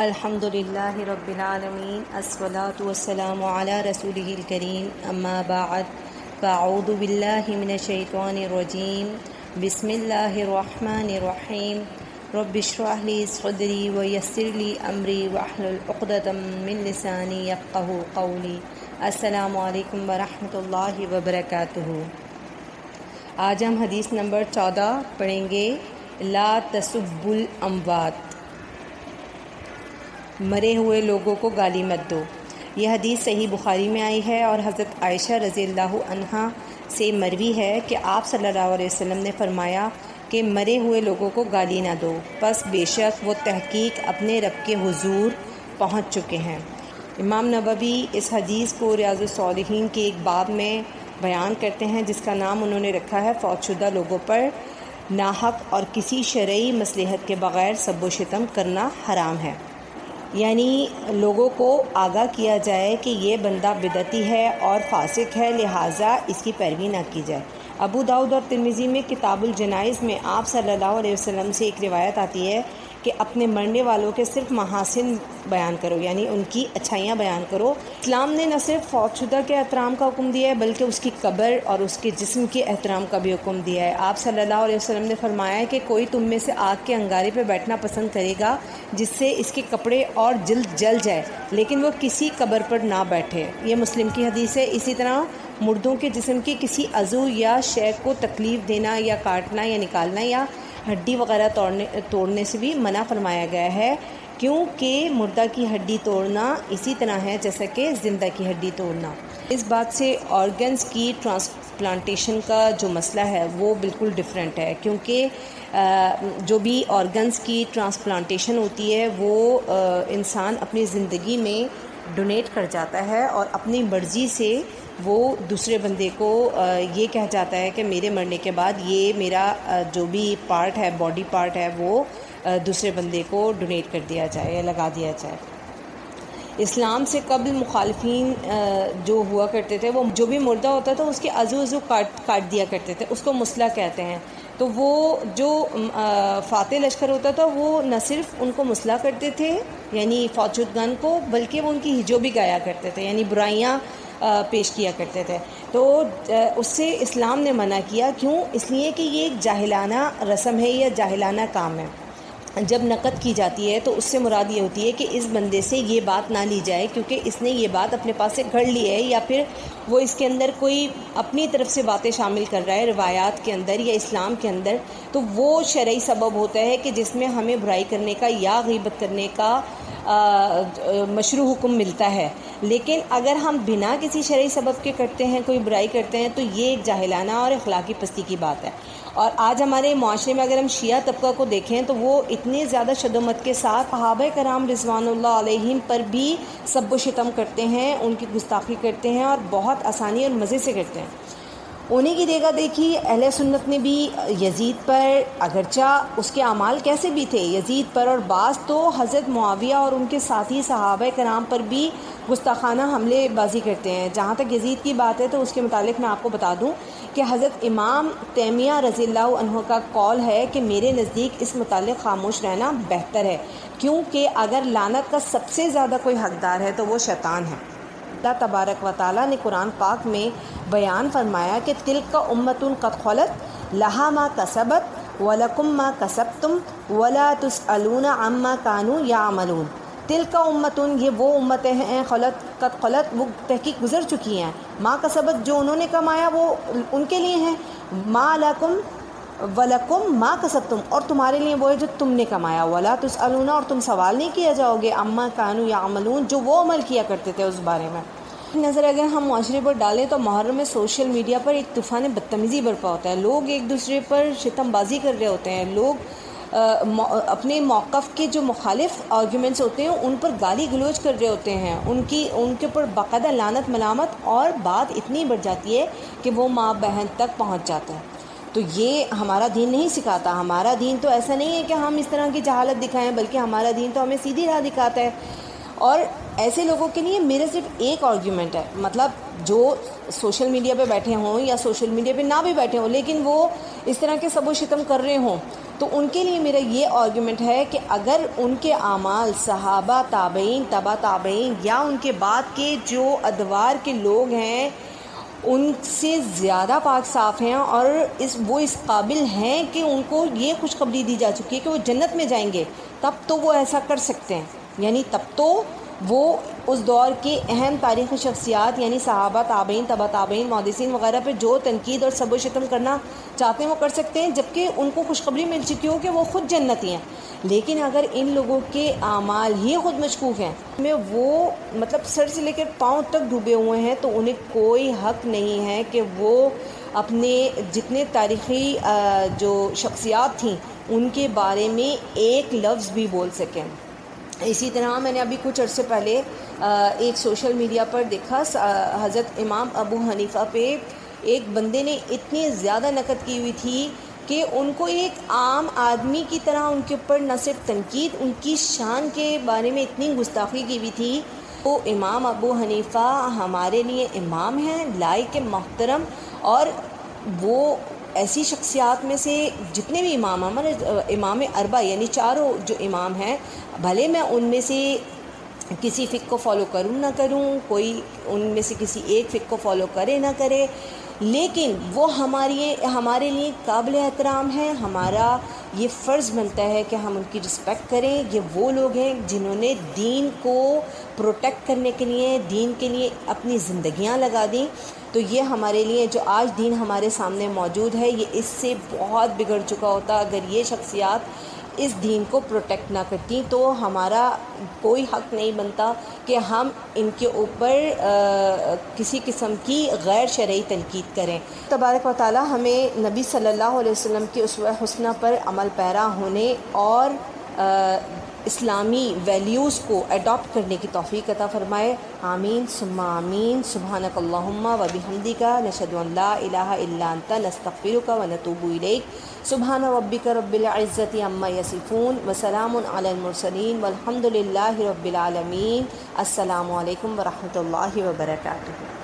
الحمد للہ رب العالمین الصلاة والسلام علی رسولہ الکریم اما بعد فاعوذ باللہ من الشیطان الرجیم بسم اللہ الرحمن الرحیم رب اشرح لی صدری ویسر لی امری واحلل عقدۃ من لسانی یفقہوا قولی۔ السلام علیکم ورحمۃ اللہ وبرکاتہ۔ آج ہم حدیث نمبر 14 پڑھیں گے، لا تسبوا الاموات، مرے ہوئے لوگوں کو گالی مت دو۔ یہ حدیث صحیح بخاری میں آئی ہے اور حضرت عائشہ رضی اللہ عنہا سے مروی ہے کہ آپ صلی اللہ علیہ وسلم نے فرمایا کہ مرے ہوئے لوگوں کو گالی نہ دو، پس بے شک وہ تحقیق اپنے رب کے حضور پہنچ چکے ہیں۔ امام نووی اس حدیث کو ریاض الصالحین کے ایک باب میں بیان کرتے ہیں جس کا نام انہوں نے رکھا ہے فوت شدہ لوگوں پر ناحق اور کسی شرعی مصلحت کے بغیر سب و شتم کرنا حرام ہے، یعنی لوگوں کو آگاہ کیا جائے کہ یہ بندہ بدعتی ہے اور فاسق ہے، لہٰذا اس کی پیروی نہ کی جائے۔ ابو داؤد اور ترمذی میں کتاب الجنائز میں آپ صلی اللہ علیہ وسلم سے ایک روایت آتی ہے کہ اپنے مرنے والوں کے صرف محاسن بیان کرو، یعنی ان کی اچھائیاں بیان کرو۔ اسلام نے نہ صرف فوت شدہ کے احترام کا حکم دیا ہے بلکہ اس کی قبر اور اس کے جسم کے احترام کا بھی حکم دیا ہے۔ آپ صلی اللہ علیہ وسلم نے فرمایا ہے کہ کوئی تم میں سے آگ کے انگارے پہ بیٹھنا پسند کرے گا جس سے اس کے کپڑے اور جلد جل جائے، لیکن وہ کسی قبر پر نہ بیٹھے۔ یہ مسلم کی حدیث ہے۔ اسی طرح مردوں کے جسم کے کسی عضو یا شے کو تکلیف دینا یا کاٹنا یا نکالنا یا ہڈی وغیرہ توڑنے سے بھی منع فرمایا گیا ہے، کیونکہ مردہ کی ہڈی توڑنا اسی طرح ہے جیسا کہ زندہ کی ہڈی توڑنا۔ اس بات سے آرگنز کی ٹرانسپلانٹیشن کا جو مسئلہ ہے وہ بالکل ڈیفرنٹ ہے، کیونکہ جو بھی آرگنز کی ٹرانسپلانٹیشن ہوتی ہے وہ انسان اپنی زندگی میں ڈونیٹ کر جاتا ہے اور اپنی مرضی سے وہ دوسرے بندے کو یہ کہہ جاتا ہے کہ میرے مرنے کے بعد یہ میرا جو بھی پارٹ ہے، باڈی پارٹ ہے، وہ دوسرے بندے کو ڈونیٹ کر دیا جائے یا لگا دیا جائے۔ اسلام سے قبل مخالفین جو ہوا کرتے تھے، وہ جو بھی مردہ ہوتا تھا اس کے عضو کاٹ دیا کرتے تھے، اس کو مسلح کہتے ہیں۔ تو وہ جو فاتح لشکر ہوتا تھا وہ نہ صرف ان کو مسلح کرتے تھے یعنی فوت شدگان کو، بلکہ وہ ان کی ہجو بھی گایا کرتے تھے، یعنی برائیاں پیش کیا کرتے تھے۔ تو اس سے اسلام نے منع کیا، کیوں؟ اس لیے کہ یہ ایک جاہلانہ رسم ہے یا جاہلانہ کام ہے۔ جب نقد کی جاتی ہے تو اس سے مراد یہ ہوتی ہے کہ اس بندے سے یہ بات نہ لی جائے کیونکہ اس نے یہ بات اپنے پاس سے گھڑ لی ہے، یا پھر وہ اس کے اندر کوئی اپنی طرف سے باتیں شامل کر رہا ہے روایات کے اندر یا اسلام کے اندر، تو وہ شرعی سبب ہوتا ہے کہ جس میں ہمیں برائی کرنے کا یا غیبت کرنے کا مشروع حکم ملتا ہے۔ لیکن اگر ہم بنا کسی شرعی سبب کے کرتے ہیں، کوئی برائی کرتے ہیں، تو یہ ایک جاہلانہ اور اخلاقی پستی کی بات ہے۔ اور آج ہمارے معاشرے میں اگر ہم شیعہ طبقہ کو دیکھیں تو وہ اتنے زیادہ شدت کے ساتھ صحابہ کرام رضوان اللہ علیہم پر بھی سب و شتم کرتے ہیں، ان کی گستاخی کرتے ہیں اور بہت آسانی اور مزے سے کرتے ہیں۔ انہیں کی دیکھا دیکھی اہل سنت نے بھی یزید پر، اگرچہ اس کے اعمال کیسے بھی تھے، یزید پر اور بعض تو حضرت معاویہ اور ان کے ساتھی صحابہ کرام پر بھی گستاخانہ حملے بازی کرتے ہیں۔ جہاں تک یزید کی بات ہے تو اس کے متعلق میں آپ کو بتا دوں کہ حضرت امام تیمیہ رضی اللہ عنہ کا قول ہے کہ میرے نزدیک اس متعلق خاموش رہنا بہتر ہے، کیونکہ اگر لعنت کا سب سے زیادہ کوئی حقدار ہے تو وہ شیطان ہے۔ اللہ تبارک و تعالیٰ نے قرآن پاک میں بیان فرمایا کہ تلک امۃ قد خلت لہا ما کسبت ولکم ما کسبتم ولا تسألون عما کانوا یعملون۔ تلک امۃ، یہ وہ امتیں ہیں قد خلت، وہ تحقیق گزر چکی ہیں، ما کسبت، جو انہوں نے کمایا وہ ان کے لیے ہیں، ما لکم وَلَكُمْ مَا کَسَبْتُمْ، اور تمہارے لیے وہ ہے جو تم نے کمایا، وَلَا تُسْأَلُونَ، اور تم سوال نہیں کیا جاؤ گے، عَمَّا كَانُوا يَعْمَلُونَ، جو وہ عمل کیا کرتے تھے اس بارے میں۔ نظر اگر ہم معاشرے پر ڈالیں تو محرم میں سوشل میڈیا پر ایک طوفان بدتمیزی برپا ہوتا ہے، لوگ ایک دوسرے پر شتم بازی کر رہے ہوتے ہیں، لوگ اپنے موقف کے جو مخالف آرگیومنٹس ہوتے ہیں ان پر گالی گلوچ کر رہے ہوتے ہیں، ان کے اوپر باقاعدہ لعنت ملامت، اور بات اتنی بڑھ جاتی ہے کہ وہ ماں بہن تک پہنچ جاتا ہے۔ تو یہ ہمارا دین نہیں سکھاتا۔ ہمارا دین تو ایسا نہیں ہے کہ ہم اس طرح کی جہالت دکھائیں، بلکہ ہمارا دین تو ہمیں سیدھی راہ دکھاتا ہے۔ اور ایسے لوگوں کے لیے میرا صرف ایک آرگیومنٹ ہے، مطلب جو سوشل میڈیا پہ بیٹھے ہوں یا سوشل میڈیا پہ نہ بھی بیٹھے ہوں لیکن وہ اس طرح کے سب و شتم کر رہے ہوں، تو ان کے لیے میرا یہ آرگیومنٹ ہے کہ اگر ان کے اعمال صحابہ، تابعین، تبع تابعین یا ان کے بعد کے جو ادوار کے لوگ ہیں ان سے زیادہ پاک صاف ہیں اور وہ اس قابل ہیں کہ ان کو یہ خوشخبری دی جا چکی ہے کہ وہ جنت میں جائیں گے، تب تو وہ ایسا کر سکتے ہیں، یعنی تب تو وہ اس دور کے اہم تاریخی شخصیات یعنی صحابہ، تابعین، تبع تابعین، محدثین وغیرہ پہ جو تنقید اور سب و شتم کرنا چاہتے ہیں وہ کر سکتے ہیں، جبکہ ان کو خوشخبری مل چکی ہو کہ وہ خود جنتی ہیں۔ لیکن اگر ان لوگوں کے اعمال ہی خود مشکوک ہیں، میں وہ مطلب سر سے لے کر پاؤں تک ڈوبے ہوئے ہیں، تو انہیں کوئی حق نہیں ہے کہ وہ اپنے جتنے تاریخی جو شخصیات تھیں ان کے بارے میں ایک لفظ بھی بول سکیں۔ اسی طرح میں نے ابھی کچھ عرصے پہلے ایک سوشل میڈیا پر دیکھا، حضرت امام ابو حنیفہ پہ ایک بندے نے اتنی زیادہ نقد کی ہوئی تھی کہ ان کو ایک عام آدمی کی طرح ان کے اوپر نہ صرف تنقید، ان کی شان کے بارے میں اتنی گستاخی کی ہوئی تھی۔ وہ امام ابو حنیفہ ہمارے لیے امام ہیں، لائق محترم، اور وہ ایسی شخصیات میں سے جتنے بھی امام ہمارے امام اربع یعنی چاروں جو امام ہیں، بھلے میں ان میں سے کسی فقہ کو فالو کروں نہ کروں، کوئی ان میں سے کسی ایک فقہ کو فالو کرے نہ کرے، لیکن وہ ہمارے لیے قابل احترام ہیں۔ ہمارا یہ فرض بنتا ہے کہ ہم ان کی رسپیکٹ کریں۔ یہ وہ لوگ ہیں جنہوں نے دین کو پروٹیکٹ کرنے کے لیے، دین کے لیے اپنی زندگیاں لگا دیں، تو یہ ہمارے لیے جو آج دین ہمارے سامنے موجود ہے یہ اس سے بہت بگڑ چکا ہوتا اگر یہ شخصیات اس دین کو پروٹیکٹ نہ کرتی، تو ہمارا کوئی حق نہیں بنتا کہ ہم ان کے اوپر کسی قسم کی غیر شرعی تنقید کریں۔ تبارک و تعالی ہمیں نبی صلی اللہ علیہ وسلم کی اسوہ حسنہ پر عمل پیرا ہونے اور اسلامی ویلیوز کو اڈاپٹ کرنے کی توفیق عطا فرمائے۔ آمین ثم آمین۔ سبحانک اللہم و بحمدک، نشہد ان لا الہ الا انت، نستغفرک و نتوب الیک۔ سبحان ربک رب العزۃ عما یصفون وسلام علی المرسلین والحمد للہ رب العالمین۔ السلام علیکم ورحمۃ اللہ وبرکاتہ۔